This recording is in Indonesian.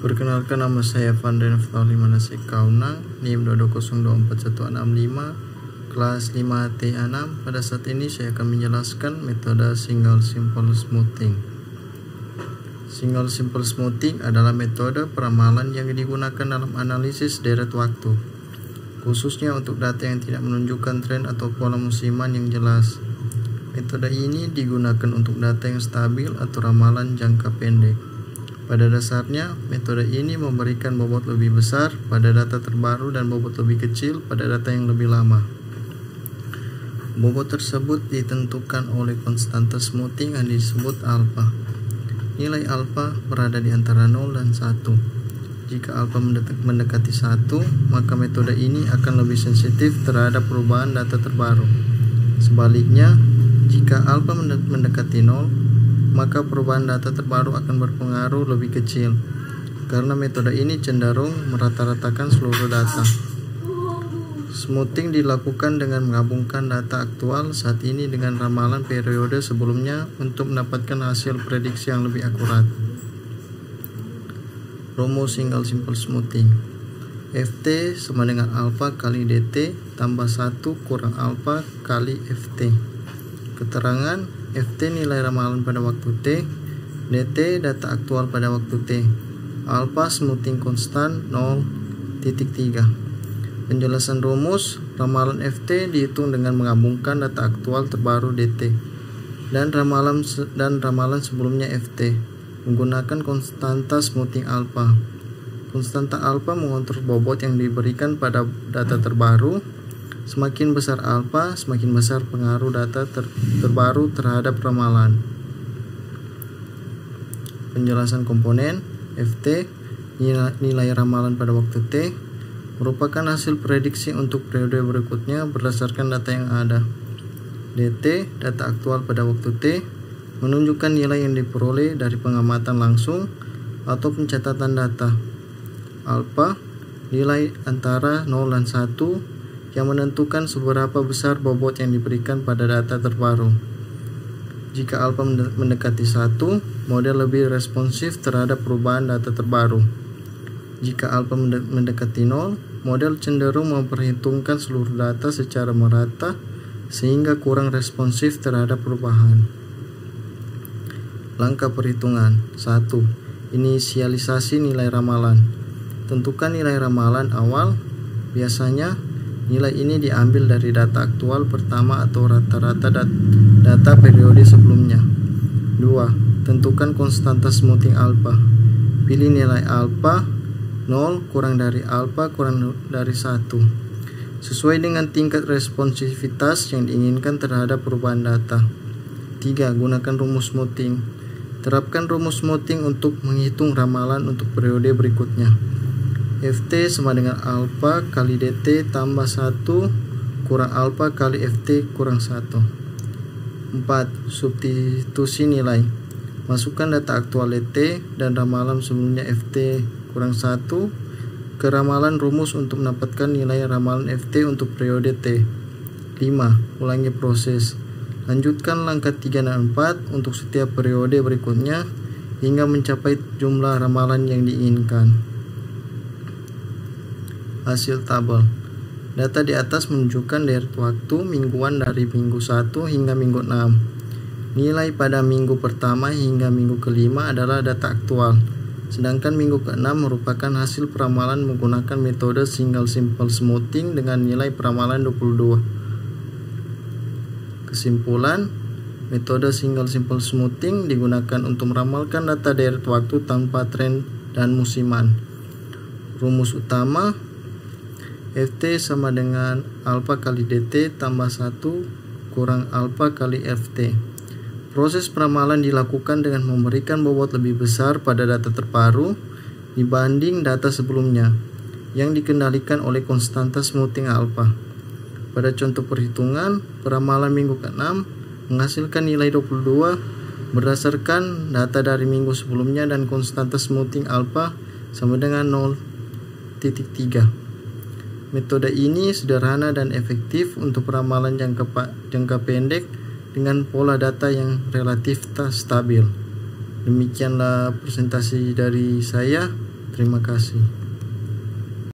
Perkenalkan, nama saya Vandana Fahli Manasik Kaunang, NIM 22024165, kelas 5TA6. Pada saat ini saya akan menjelaskan metode Single Simple Smoothing. Single Simple Smoothing adalah metode peramalan yang digunakan dalam analisis deret waktu, khususnya untuk data yang tidak menunjukkan tren atau pola musiman yang jelas. Metode ini digunakan untuk data yang stabil atau ramalan jangka pendek. Pada dasarnya, metode ini memberikan bobot lebih besar pada data terbaru dan bobot lebih kecil pada data yang lebih lama. Bobot tersebut ditentukan oleh konstanta smoothing yang disebut alfa. Nilai alfa berada di antara 0 dan 1. Jika alfa mendekati 1, maka metode ini akan lebih sensitif terhadap perubahan data terbaru. Sebaliknya, jika alfa mendekati 0, maka perubahan data terbaru akan berpengaruh lebih kecil, karena metode ini cenderung merata-ratakan seluruh data. Smoothing dilakukan dengan menggabungkan data aktual saat ini dengan ramalan periode sebelumnya untuk mendapatkan hasil prediksi yang lebih akurat. Rumus Single Simple Smoothing. Ft sama dengan alfa kali dt tambah 1 kurang alfa kali Ft. Keterangan: Ft nilai ramalan pada waktu T, dt data aktual pada waktu T, alfa smoothing konstan 0.3. Penjelasan rumus: ramalan Ft dihitung dengan menggabungkan data aktual terbaru dt dan ramalan sebelumnya Ft menggunakan konstanta smoothing alfa. Konstanta alfa mengontrol bobot yang diberikan pada data terbaru. Semakin besar alfa, semakin besar pengaruh data terbaru terhadap ramalan. Penjelasan komponen: Ft nilai ramalan pada waktu T merupakan hasil prediksi untuk periode berikutnya berdasarkan data yang ada. Dt data aktual pada waktu T menunjukkan nilai yang diperoleh dari pengamatan langsung atau pencatatan data. Alfa nilai antara 0 dan 1 yang menentukan seberapa besar bobot yang diberikan pada data terbaru. Jika alfa mendekati 1, model lebih responsif terhadap perubahan data terbaru. Jika alfa mendekati 0, model cenderung memperhitungkan seluruh data secara merata sehingga kurang responsif terhadap perubahan. Langkah perhitungan. 1. Inisialisasi nilai ramalan. Tentukan nilai ramalan awal. Biasanya nilai ini diambil dari data aktual pertama atau rata-rata data periode sebelumnya. 2. Tentukan konstanta smoothing alfa. Pilih nilai alfa 0 kurang dari alfa kurang dari 1 sesuai dengan tingkat responsivitas yang diinginkan terhadap perubahan data. 3. Gunakan rumus smoothing. Terapkan rumus smoothing untuk menghitung ramalan untuk periode berikutnya. Ft sama dengan alfa kali dt tambah 1 kurang alfa kali Ft kurang 1. 4. Substitusi nilai. Masukkan data aktual dt dan ramalan sebelumnya Ft kurang 1 ke ramalan rumus untuk mendapatkan nilai ramalan Ft untuk periode T. 5. Ulangi proses. Lanjutkan langkah 3 dan 4 untuk setiap periode berikutnya hingga mencapai jumlah ramalan yang diinginkan. Hasil tabel. Data di atas menunjukkan deret waktu mingguan dari minggu 1 hingga minggu 6. Nilai pada minggu pertama hingga minggu kelima adalah data aktual, sedangkan minggu ke-6 merupakan hasil peramalan menggunakan metode Single Simple Smoothing dengan nilai peramalan 22. Kesimpulan: metode Single Simple Smoothing digunakan untuk meramalkan data deret waktu tanpa tren dan musiman. Rumus utama: Ft sama dengan alfa kali dt tambah 1 kurang alfa kali Ft. Proses peramalan dilakukan dengan memberikan bobot lebih besar pada data terbaru dibanding data sebelumnya yang dikendalikan oleh konstanta smoothing alfa. Pada contoh perhitungan, peramalan minggu ke-6 menghasilkan nilai 22 berdasarkan data dari minggu sebelumnya dan konstanta smoothing alfa sama dengan 0.3. Metode ini sederhana dan efektif untuk peramalan jangka pendek dengan pola data yang relatif stabil. Demikianlah presentasi dari saya. Terima kasih.